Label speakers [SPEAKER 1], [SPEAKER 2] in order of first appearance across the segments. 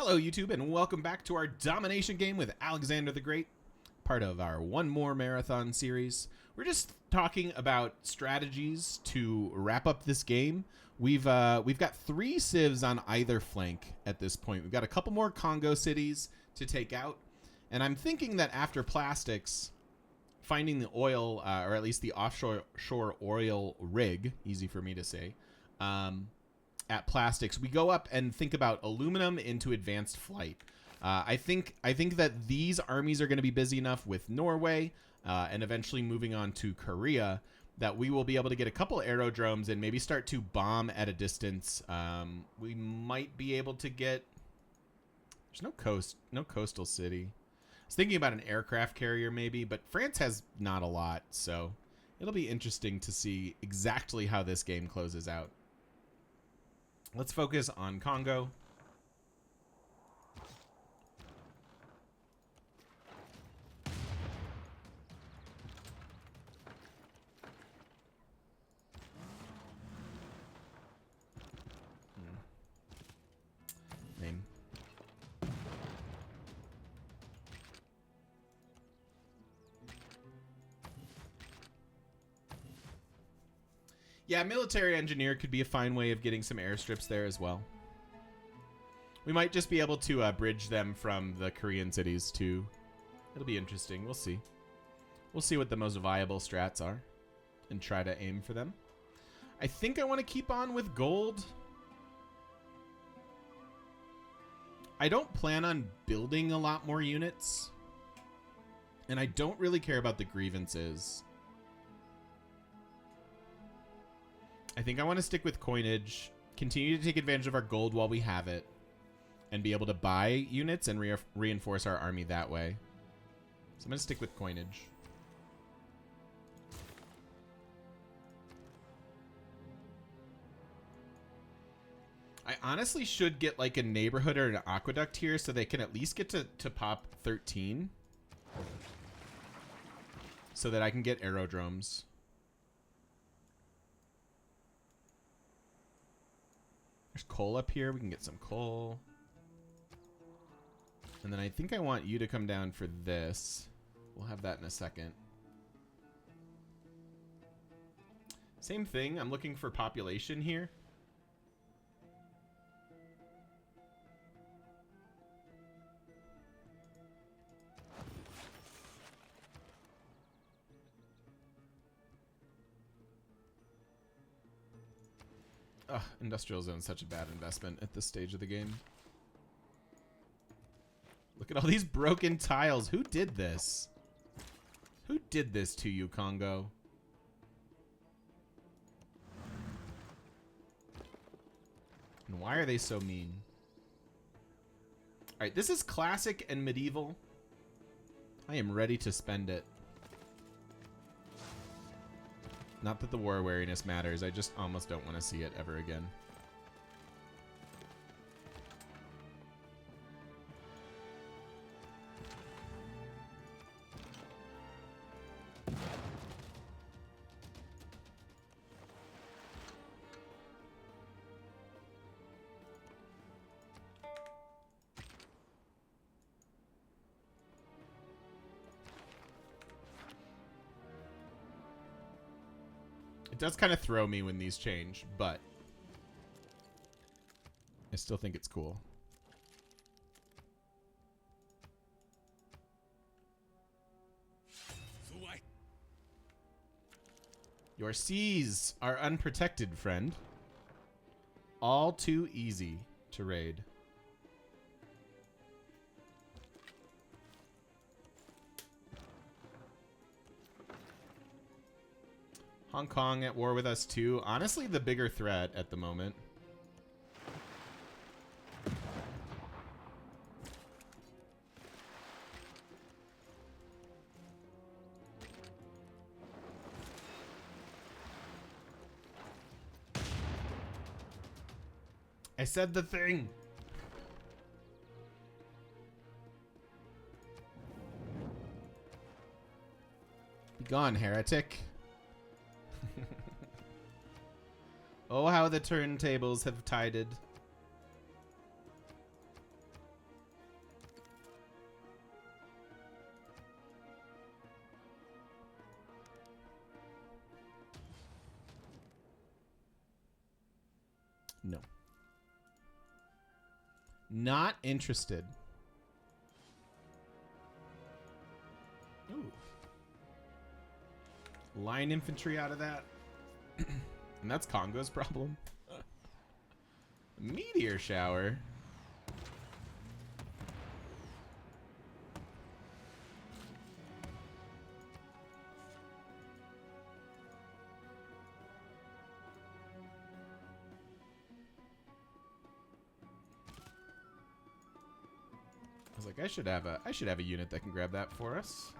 [SPEAKER 1] Hello, YouTube, and welcome back to our domination game with Alexander the Great, part of our One More Marathon series. We're just talking about strategies to wrap up this game. We've got 3 civs on either flank at this point. We've got a couple more Congo cities to take out, and I'm thinking that after plastics, finding the oil, or at least the offshore oil rig, easy for me to say, at plastics, we go up and think about aluminum into advanced flight. I think that these armies are going to be busy enough with Norway and eventually moving on to Korea that we will be able to get a couple aerodromes and maybe start to bomb at a distance. We might be able to get. There's no coastal city. I was thinking about an aircraft carrier maybe, but France has not a lot, so it'll be interesting to see exactly how this game closes out. Let's focus on Congo. Name. Yeah, military engineer could be a fine way of getting some airstrips there as well. We might just be able to bridge them from the Korean cities too. It'll be interesting. We'll see. We'll see what the most viable strats are and try to aim for them. I think I want to keep on with gold. I don't plan on building a lot more units. And I don't really care about the grievances. I think I want to stick with coinage, continue to take advantage of our gold while we have it, and be able to buy units and reinforce our army that way. So I'm going to stick with coinage. I honestly should get like a neighborhood or an aqueduct here so they can at least get to pop 13. So that I can get aerodromes. There's coal up here. We can get some coal. And then I think I want you to come down for this. We'll have that in a second. Same thing. I'm looking for population here. Ugh, industrial zone is such a bad investment at this stage of the game. Look at all these broken tiles. Who did this? Who did this to you, Congo? And why are they so mean? Alright, this is classic and medieval. I am ready to spend it. Not that the war wariness matters, I just almost don't want to see it ever again. It does kind of throw me when these change, but I still think it's cool. Your seas are unprotected, friend. All too easy to raid. Hong Kong at war with us too. Honestly, the bigger threat at the moment. I said the thing. Be gone, heretic. Oh, how the turntables have tided. No. Not interested. Ooh. Line infantry out of that. And that's Congo's problem. Meteor shower. I was like, I should have a unit that can grab that for us.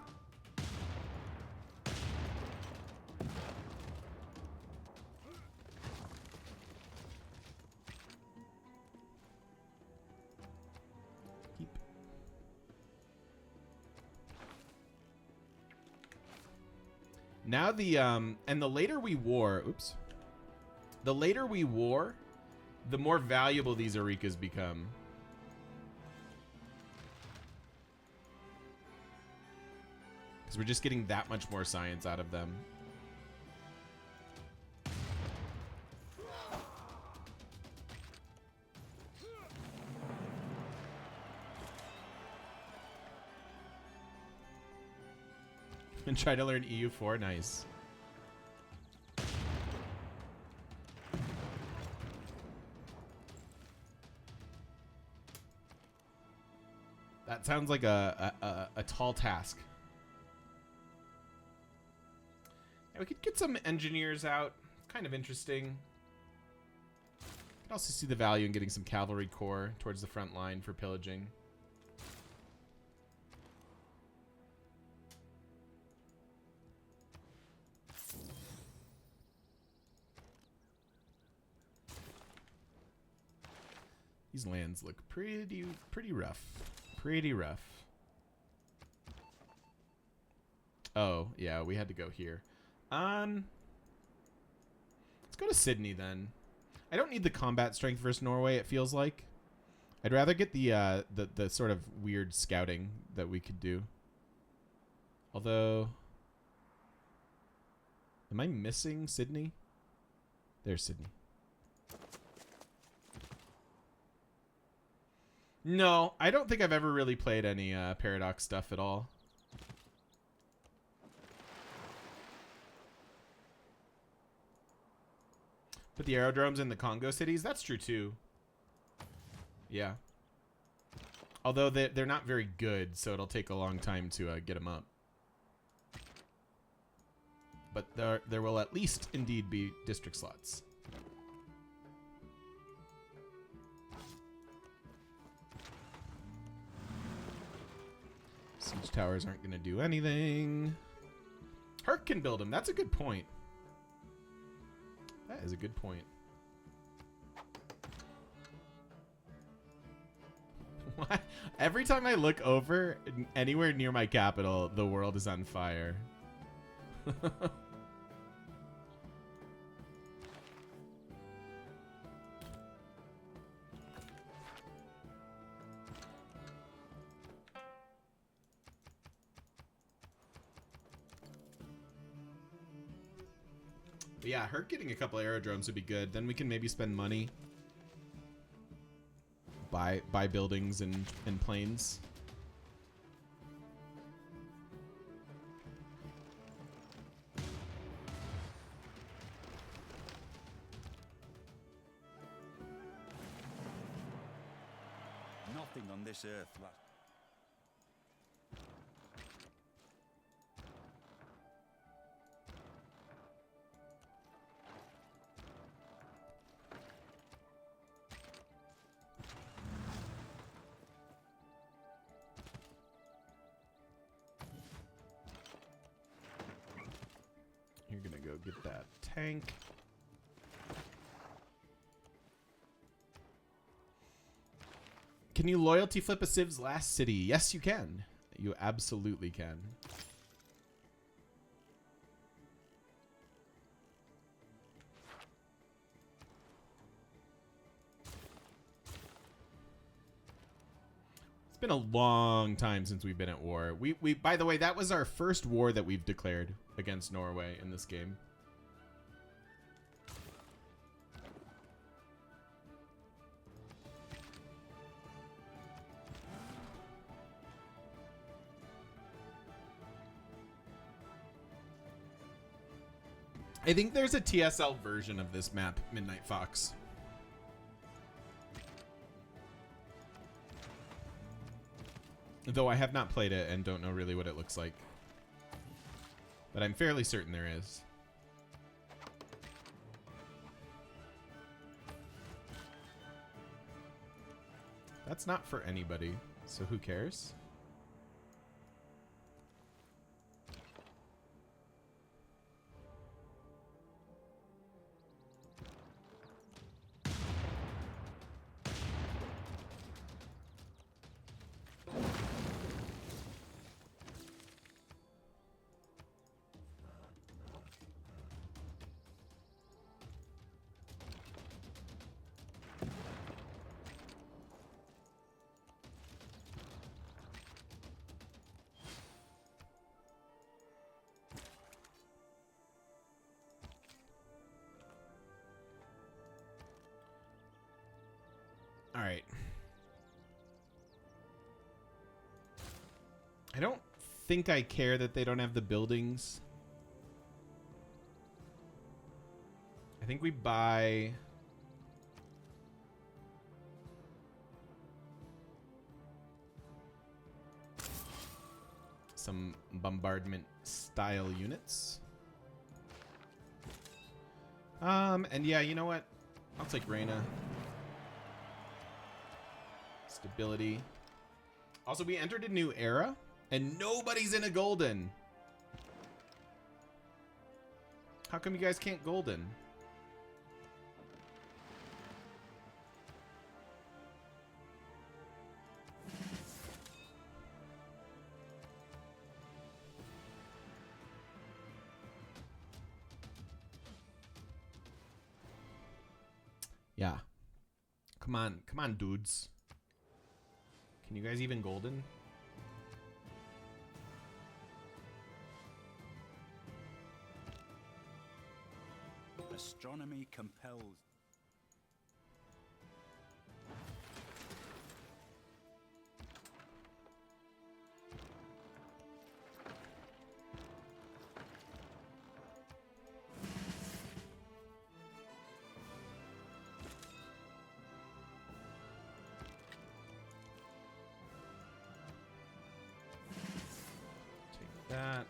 [SPEAKER 1] Keep. Now and the later we war, oops. The later we war, the more valuable these Arikas become. Because we're just getting that much more science out of them. And try to learn EU4, nice. That sounds like a tall task. Yeah, we could get some engineers out. Kind of interesting. Could also see the value in getting some cavalry corps towards the front line for pillaging. These lands look pretty rough. Pretty rough. Oh, yeah, we had to go here. Let's go to Sydney then. I don't need the combat strength versus Norway, it feels like. I'd rather get the sort of weird scouting that we could do. Although, am I missing Sydney? There's Sydney. No, I don't think I've ever really played any Paradox stuff at all. Put the aerodromes in the Congo cities? That's true too. Yeah. Although they're not very good, so it'll take a long time to get them up. But there will at least indeed be district slots. Siege towers aren't going to do anything. Herc can build them. That's a good point. That is a good point. What? Every time I look over anywhere near my capital, the world is on fire. But yeah, Herc getting a couple aerodromes would be good. Then we can maybe spend money. Buy buildings and planes.
[SPEAKER 2] Nothing on this earth.
[SPEAKER 1] You're gonna go get that tank. Can you loyalty flip a Civ's last city? Yes, you can. You absolutely can. It's been a long time since we've been at war. We by the way, that was our first war that we've declared against Norway in this game. I think there's a TSL version of this map, Midnight Fox. Though I have not played it and don't know really what it looks like. But I'm fairly certain there is. That's not for anybody, so who cares? All right. I don't think I care that they don't have the buildings. I think we buy... some bombardment style units. And yeah, you know what? I'll take Reyna. Stability. Also, we entered a new era, and nobody's in a golden. How come you guys can't golden? Yeah. Come on, dudes. Can you guys even golden?
[SPEAKER 2] Astronomy compels.
[SPEAKER 1] Take that.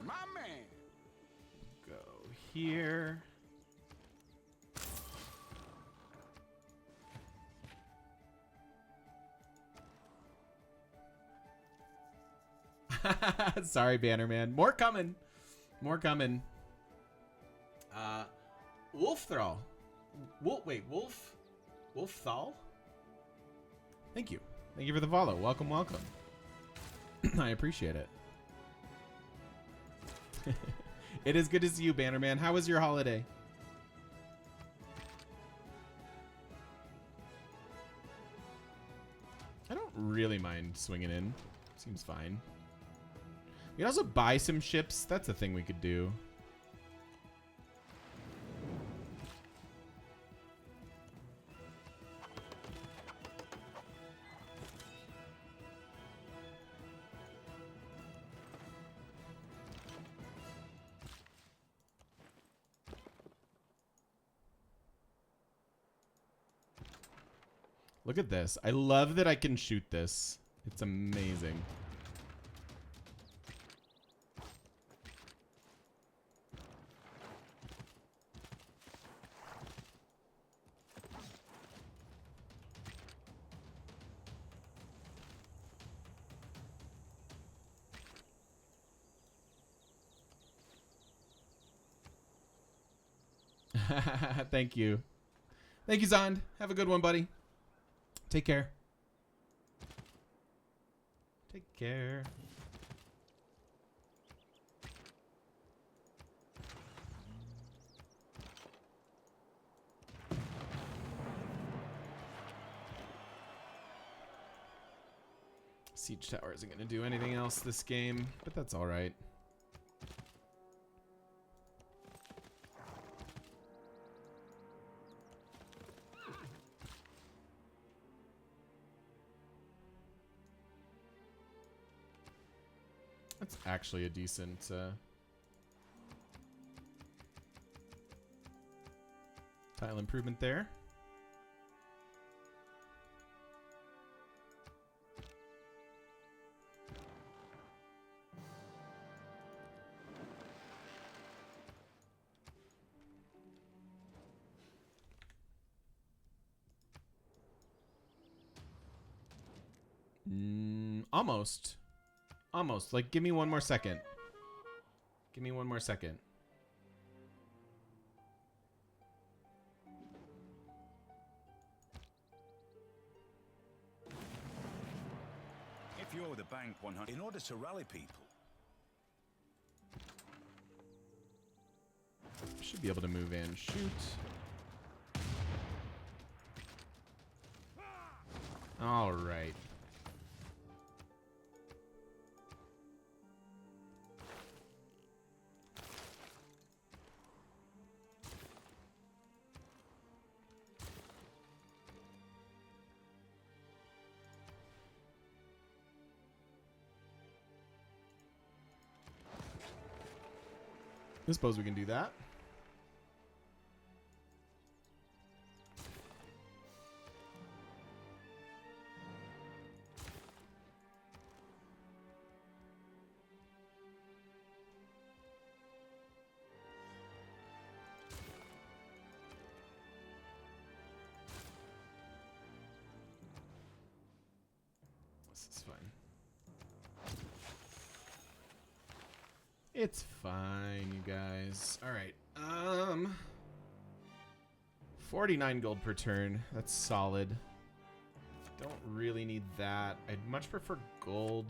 [SPEAKER 2] My man.
[SPEAKER 1] Go here. Sorry, Bannerman. More coming. More coming. Wolf Thrall. Wolf Thal? Thank you. Thank you for the follow. Welcome, welcome. I appreciate it. It is good to see you, Bannerman. How was your holiday? I don't really mind swinging in. Seems fine. We could also buy some ships. That's a thing we could do. Look at this. I love that I can shoot this. It's amazing. Thank you. Thank you, Zond. Have a good one, buddy. Take care. Take care. Siege Tower isn't going to do anything else this game, but that's all right. That's actually a decent tile improvement there. Almost. Almost. Like, give me one more second. Give me one more second.
[SPEAKER 2] If you're the bank 100, in order to rally people,
[SPEAKER 1] Should be able to move in. Shoot. All right. I suppose we can do that. This is fine. It's fine, you guys. All right. 49 gold per turn. That's solid. Don't really need that. I'd much prefer gold.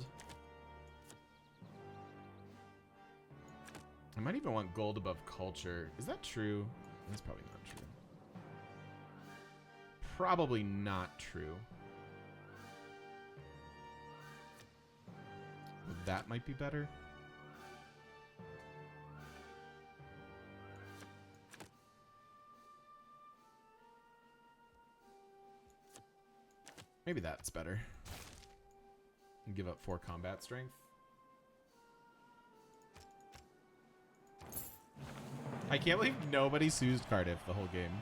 [SPEAKER 1] I might even want gold above culture. Is that true? That's probably not true. Probably not true. That might be better. Maybe that's better. And give up 4 combat strength. I can't believe nobody sues Cardiff the whole game.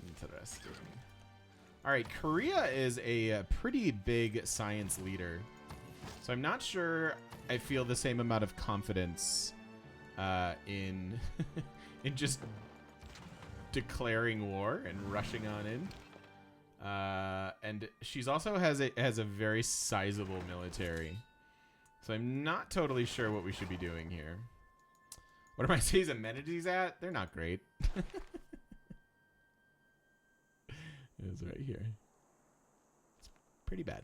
[SPEAKER 1] Interesting. All right, Korea is a pretty big science leader. So I'm not sure I feel the same amount of confidence in in just declaring war and rushing on in. And she's also has a very sizable military. So I'm not totally sure what we should be doing here. What are my city's amenities at? They're not great. It's right here. It's pretty bad.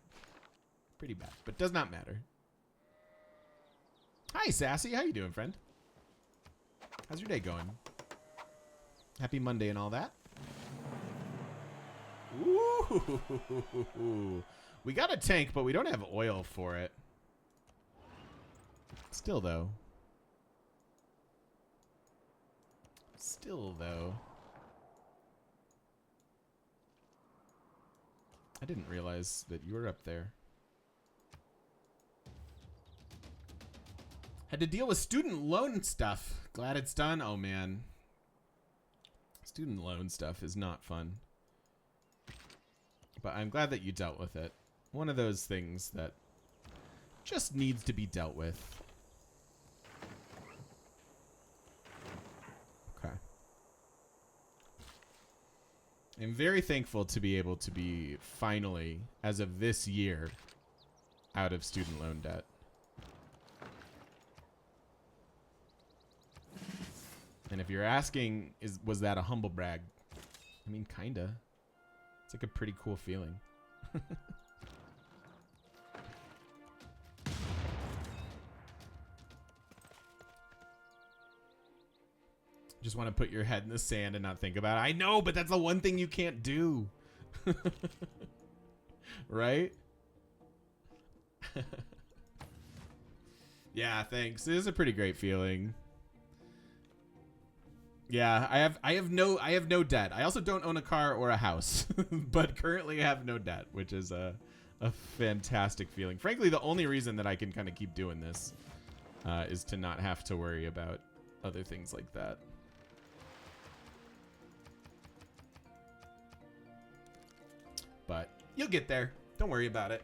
[SPEAKER 1] Pretty bad, but does not matter. Hi, Sassy. How you doing, friend? How's your day going? Happy Monday and all that. Ooh. We got a tank, but we don't have oil for it. Still, though. I didn't realize that you were up there. Had to deal with student loan stuff. Glad it's done. Oh, man. Student loan stuff is not fun. But I'm glad that you dealt with it. One of those things that just needs to be dealt with. Okay. I'm very thankful to be able to be finally, as of this year, out of student loan debt. And if you're asking, was that a humble brag? I mean, kinda. It's like a pretty cool feeling. Just want to put your head in the sand and not think about it. I know, but that's the one thing you can't do. Right? Yeah, thanks. It is a pretty great feeling. Yeah, I have no debt. I also don't own a car or a house, but currently I have no debt, which is A fantastic feeling. Frankly, the only reason that I can kind of keep doing this is to not have to worry about other things like that. But you'll get there. Don't worry about it.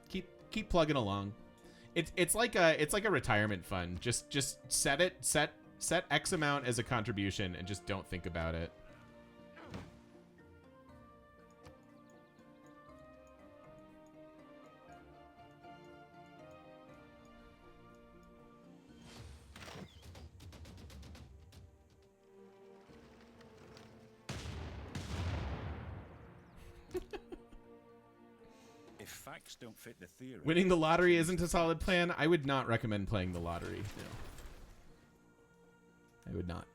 [SPEAKER 1] Keep plugging along. It's like a retirement fund. Just set X amount as a contribution and just don't think about it.
[SPEAKER 2] If facts don't fit the theory.
[SPEAKER 1] Winning the lottery isn't a solid plan. I would not recommend playing the lottery. No. I would not.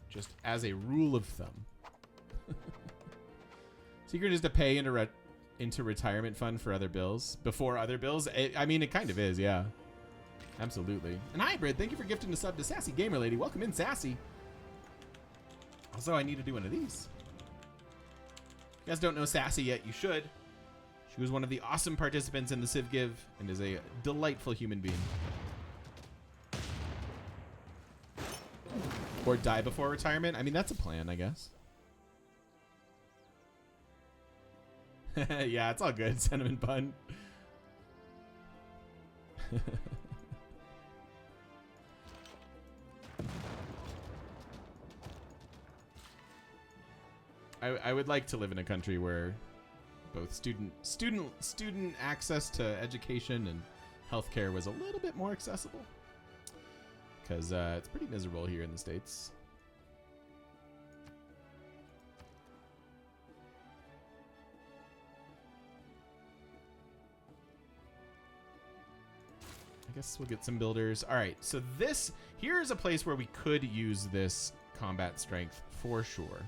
[SPEAKER 1] Just as a rule of thumb. Secret is to pay into retirement fund for other bills. Before other bills? I mean, it kind of is, yeah. Absolutely. And Hybrid, thank you for gifting a sub to Sassy Gamer Lady. Welcome in, Sassy. Also, I need to do one of these. If you guys don't know Sassy yet, you should. She was one of the awesome participants in the Civ Give and is a delightful human being. Or die before retirement. I mean, that's a plan, I guess. Yeah, it's all good. Cinnamon bun. I would like to live in a country where both student access to education and healthcare was a little bit more accessible, because it's pretty miserable here in the States. I guess we'll get some builders. All right, so here's a place where we could use this combat strength for sure.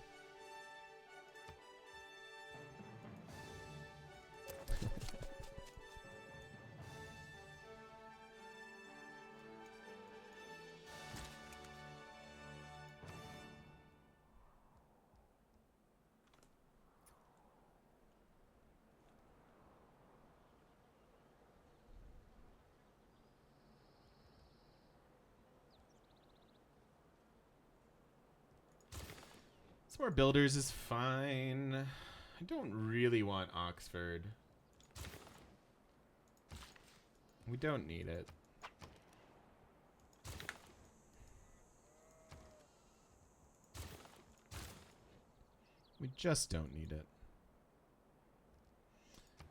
[SPEAKER 1] Some more builders is fine. I don't really want Oxford. We don't need it. We just don't need it.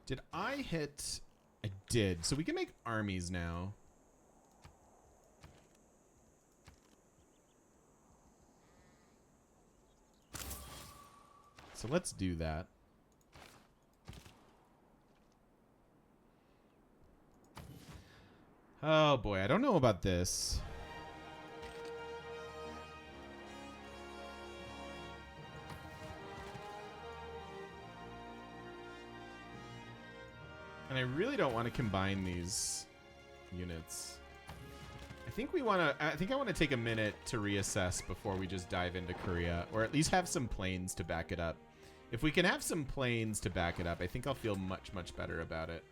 [SPEAKER 1] Did I hit? I did. So we can make armies now. So let's do that. Oh boy, I don't know about this. And I really don't want to combine these units. I think I want to take a minute to reassess before we just dive into Korea, or at least have some planes to back it up. If we can have some planes to back it up, I think I'll feel much, much better about it.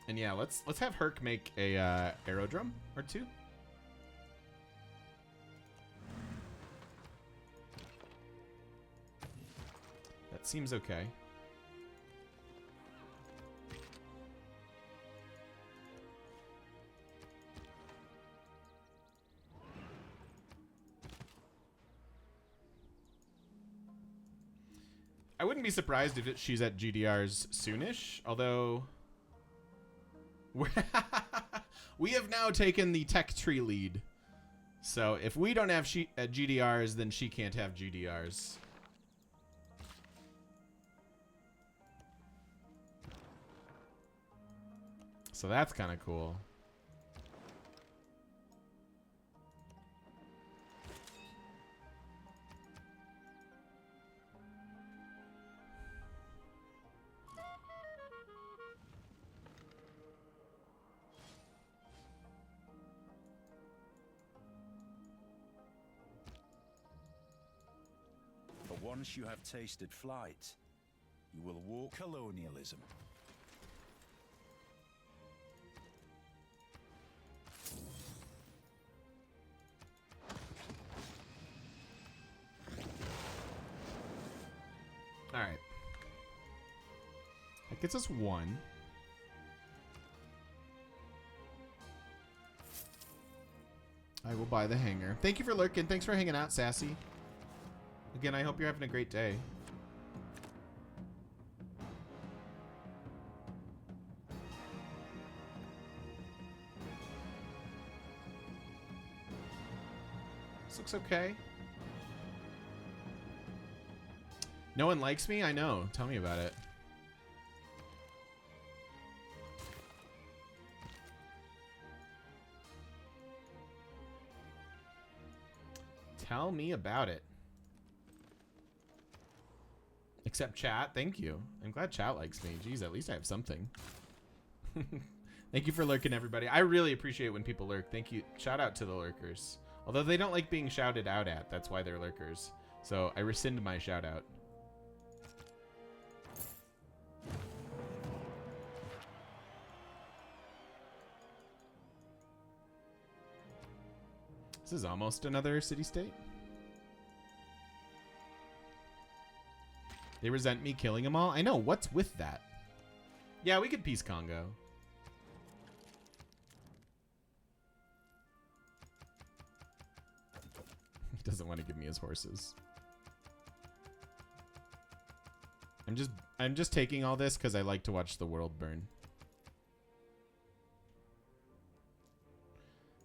[SPEAKER 1] And yeah, let's have Herc make a aerodrome or two. That seems okay. I wouldn't be surprised if she's at GDRs soonish, although we have now taken the tech tree lead. So if we don't have GDRs, then she can't have GDRs. So that's kind of cool.
[SPEAKER 2] Once you have tasted flight, you will walk colonialism.
[SPEAKER 1] All right. That gets us 1. I will buy the hanger. Thank you for lurking. Thanks for hanging out, Sassy. Again, I hope you're having a great day. This looks okay. No one likes me? I know. Tell me about it. Tell me about it. Except chat. Thank you. I'm glad chat likes me. Jeez, at least I have something. Thank you for lurking, everybody. I really appreciate when people lurk. Thank you. Shout out to the lurkers. Although they don't like being shouted out at. That's why they're lurkers. So I rescind my shout out. This is almost another city-state. They resent me killing them all? I know. What's with that? Yeah, we could peace Congo. He doesn't want to give me his horses. I'm just taking all this because I like to watch the world burn.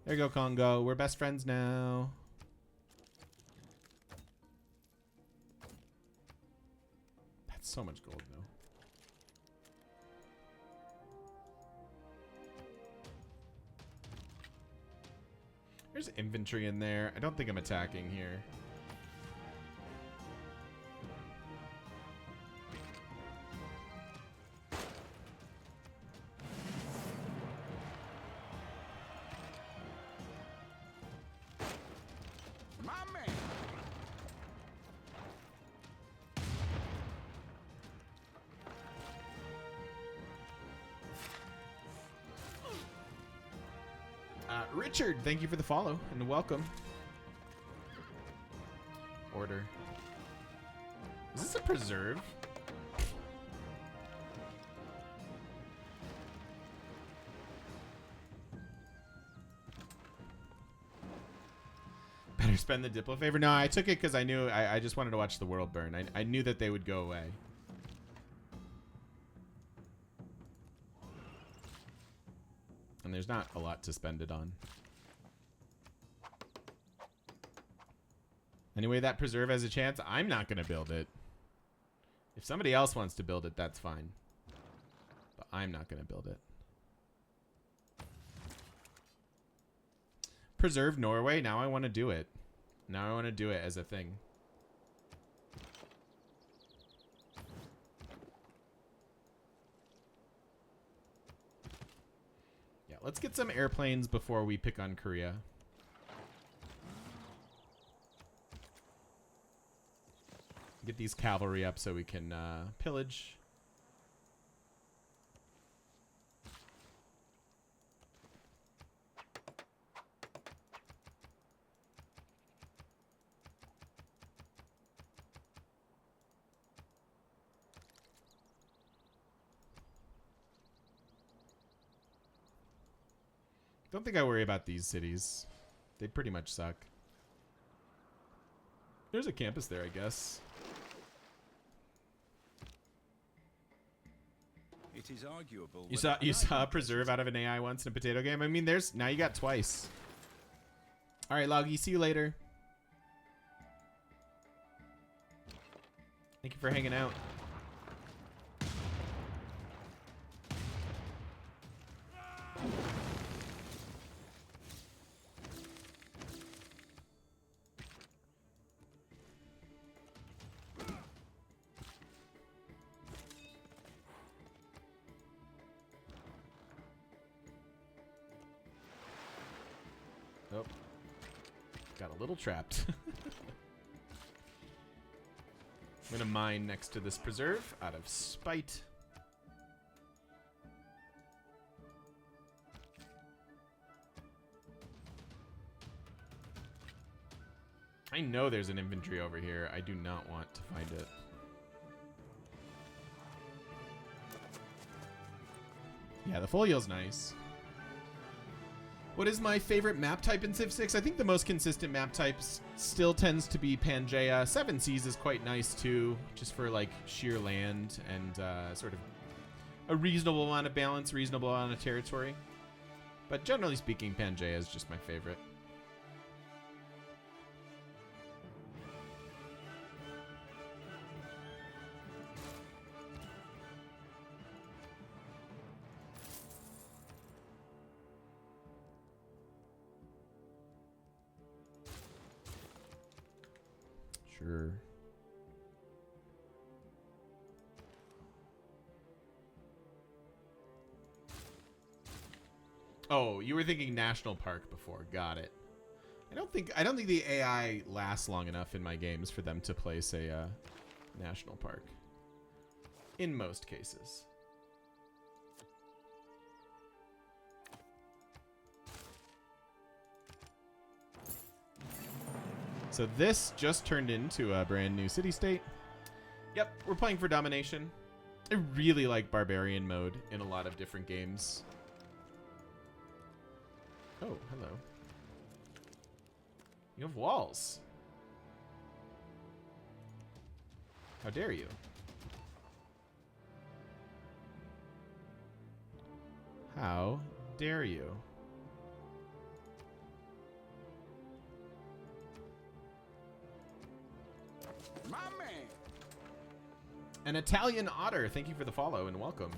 [SPEAKER 1] There you go, Congo. We're best friends now. That's so much gold, though. There's infantry in there. I don't think I'm attacking here. Richard, thank you for the follow and welcome. Order. Is this a preserve? Better spend the Diplo favor. No, I took it because I knew I just wanted to watch the world burn. I knew that they would go away. And there's not a lot to spend it on. Anyway, that preserve has a chance. I'm not going to build it. If somebody else wants to build it, that's fine. But I'm not going to build it. Preserve Norway. Now I want to do it. Now I want to do it as a thing. Yeah, let's get some airplanes before we pick on Korea. Get these cavalry up so we can pillage. Don't think I worry about these cities. They pretty much suck. There's a campus there, I guess.
[SPEAKER 2] It is arguable.
[SPEAKER 1] You saw a preserve out of an AI once in a potato game. I mean, there's now you got twice. All right, Loggy. See you later. Thank you for hanging out. Oh, got a little trapped. I'm gonna mine next to this preserve out of spite. I know there's an inventory over here. I do not want to find it. Yeah, the folio's nice. What is my favorite map type in Civ 6? I think the most consistent map type still tends to be Pangaea. Seven Seas is quite nice too, just for like sheer land and sort of a reasonable amount of balance, reasonable amount of territory. But generally speaking, Pangaea is just my favorite. Sure. Oh, you were thinking national park before. Got it. I don't think the AI lasts long enough in my games for them to place a national park. In most cases. So this just turned into a brand new city-state. Yep, we're playing for domination. I really like barbarian mode in a lot of different games. Oh, hello. You have walls. How dare you? How dare you?
[SPEAKER 2] My man.
[SPEAKER 1] An Italian otter, thank you for the follow and welcome.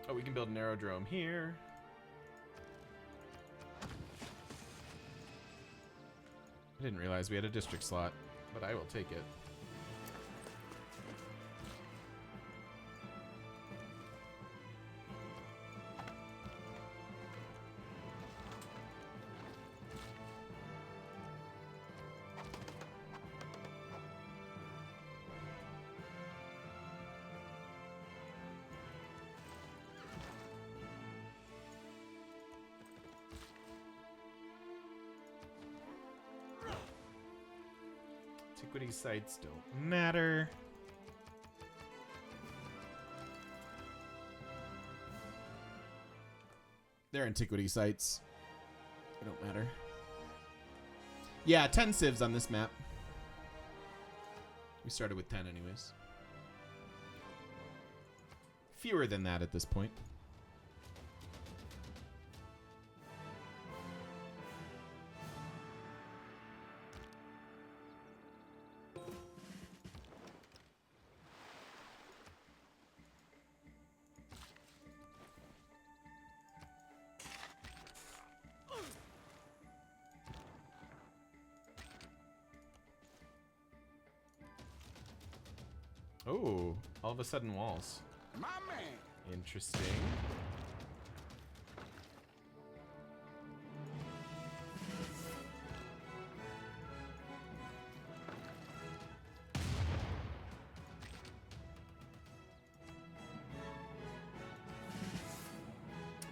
[SPEAKER 1] Oh, we can build an aerodrome here. I didn't realize we had a district slot, but I will take it. Antiquity sites don't matter. They're antiquity sites. They don't matter. Yeah, 10 civs on this map. We started with 10 anyways. Fewer than that at this point. Oh, all of a sudden walls.
[SPEAKER 2] My man.
[SPEAKER 1] Interesting.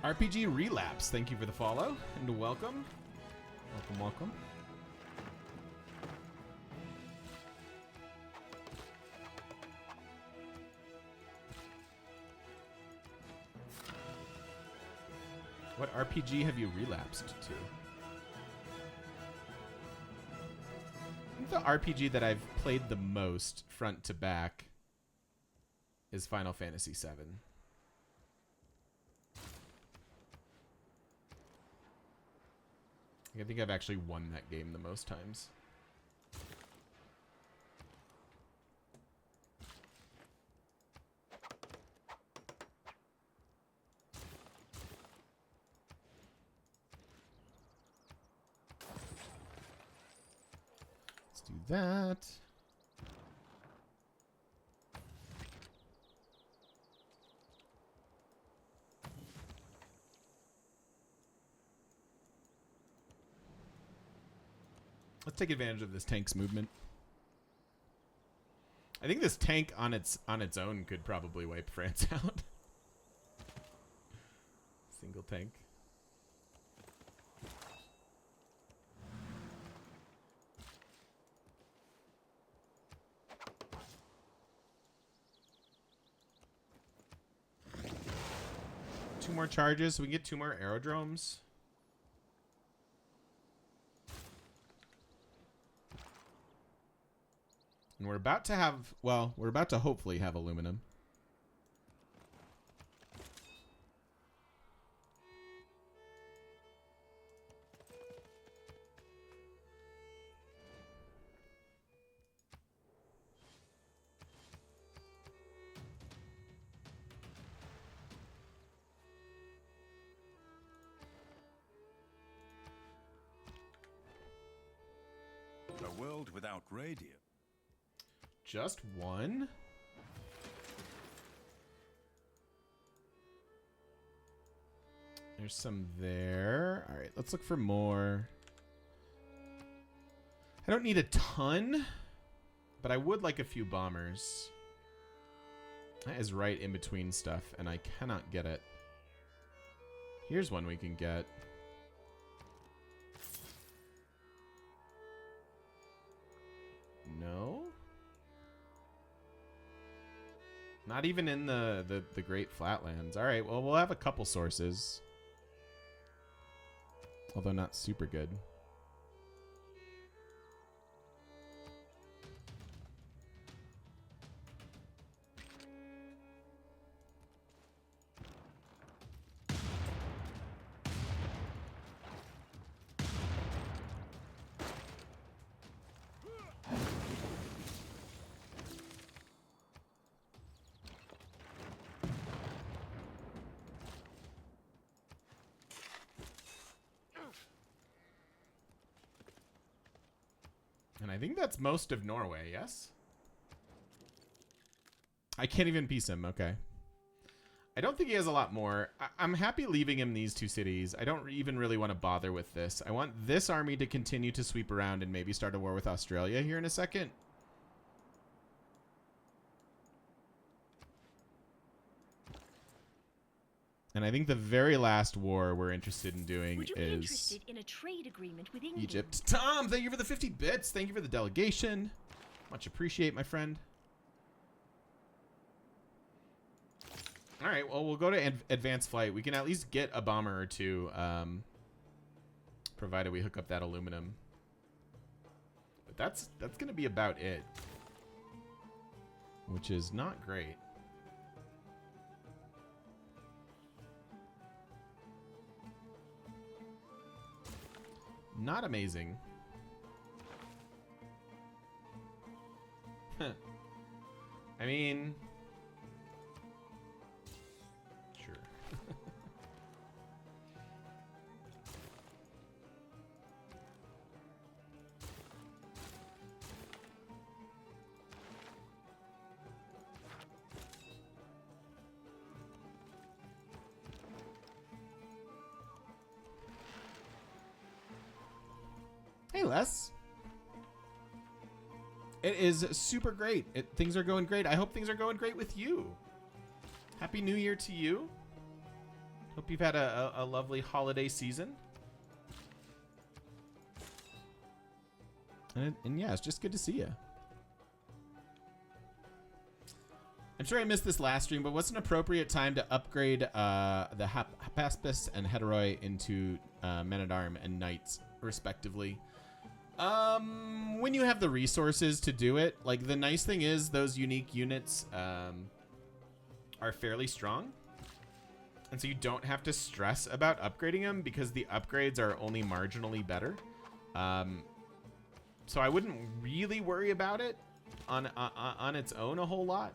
[SPEAKER 1] RPG Relapse, thank you for the follow and welcome. Welcome, welcome. What RPG have you relapsed to? I think the RPG that I've played the most front to back is Final Fantasy VII. I think I've actually won that game the most times. Do that. Let's take advantage of this tank's movement. I think this tank on its own could probably wipe France out. Single tank. Two more charges, so we can get 2 more aerodromes. And we're about to have, well, we're about to hopefully have aluminum.
[SPEAKER 2] A world without radium.
[SPEAKER 1] Just one? There's some there. All right, let's look for more. I don't need a ton, but I would like a few bombers. That is right in between stuff, and I cannot get it. Here's one we can get. No? Not even in the Great Flatlands. All right, well, we'll have a couple sources. Although not super good. And I think that's most of Norway, yes? I can't even piece him, okay. I don't think he has a lot more. I'm happy leaving him these 2 cities. I don't even really want to bother with this. I want this army to continue to sweep around and maybe start a war with Australia here in a second. And I think the very last war we're interested in doing
[SPEAKER 3] Would you be
[SPEAKER 1] is
[SPEAKER 3] interested in a trade agreement with England?
[SPEAKER 1] Egypt. Tom, thank you for the 50 bits. Thank you for the delegation. Much appreciate, my friend. All right, well, we'll go to advanced flight. We can at least get a bomber or 2, provided we hook up that aluminum. But that's going to be about it, which is not great. Not amazing. I mean, sure. Hey, Les. It is super great. Things are going great. I hope things are going great with you. Happy New Year to you. Hope you've had a lovely holiday season. And yeah, it's just good to see you. I'm sure I missed this last stream, but what's an appropriate time to upgrade the Hapaspis and Heteroi into Men-at-Arm and Knights, respectively? When you have the resources to do it. Like, the nice thing is those unique units are fairly strong, and so you don't have to stress about upgrading them because the upgrades are only marginally better. So I wouldn't really worry about it on its own a whole lot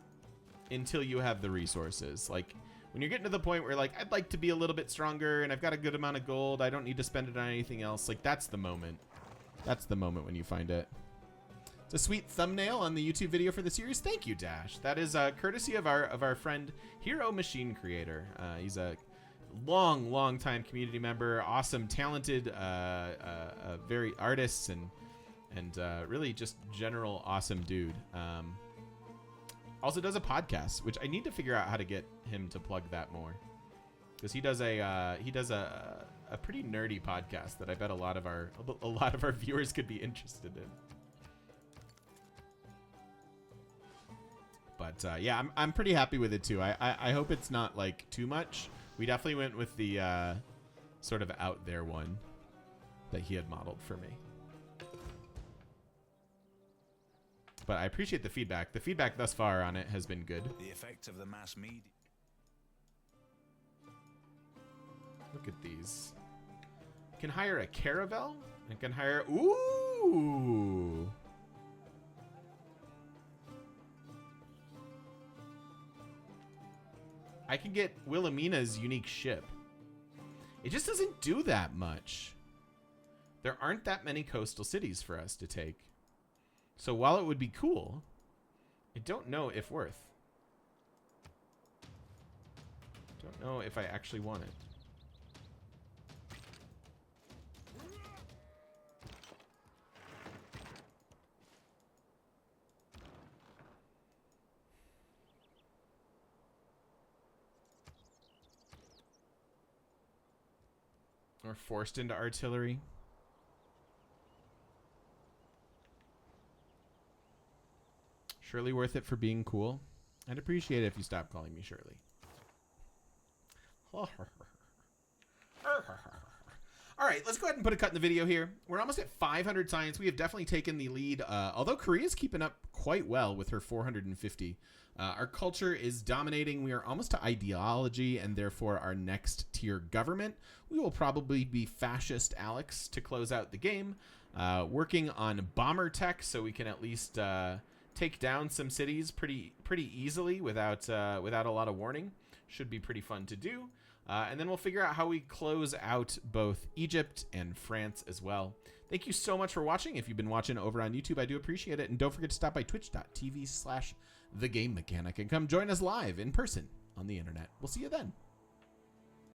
[SPEAKER 1] until you have the resources. Like, when you're getting to the point where, like, I'd like to be a little bit stronger and I've got a good amount of gold, I don't need to spend it on anything else, like, that's the moment. That's the moment when you find it. It's a sweet thumbnail on the YouTube video for the series. Thank you, Dash. That is courtesy of our friend Hero Machine Creator. He's a long time community member, awesome, talented, very artist and really just general awesome dude. Also does a podcast, which I need to figure out how to get him to plug that more, because he does a pretty nerdy podcast that I bet a lot of our viewers could be interested in. But yeah, I'm pretty happy with it too. I hope it's not like too much. We definitely went with the sort of out there one that he had modeled for me. But I appreciate the feedback. The feedback thus far on it has been good.
[SPEAKER 2] The effect of the mass media.
[SPEAKER 1] Look at these. I can hire a caravel. I can hire. Ooh. I can get Wilhelmina's unique ship. It just doesn't do that much. There aren't that many coastal cities for us to take. So while it would be cool, I don't know if worth. Don't know if I actually want it. Or forced into artillery. Surely worth it for being cool. I'd appreciate it if you stopped calling me Shirley. All right, let's go ahead and put a cut in the video here. We're almost at 500 science. We have definitely taken the lead, although Korea's keeping up quite well with her 450. Our culture is dominating. We are almost to ideology and therefore our next tier government. We will probably be fascist Alex to close out the game, working on bomber tech so we can at least take down some cities pretty easily without a lot of warning. Should be pretty fun to do. And then we'll figure out how we close out both Egypt and France as well. Thank you so much for watching. If you've been watching over on YouTube, I do appreciate it. And don't forget to stop by twitch.tv/thegamemechanic and come join us live in person on the internet. We'll see you then.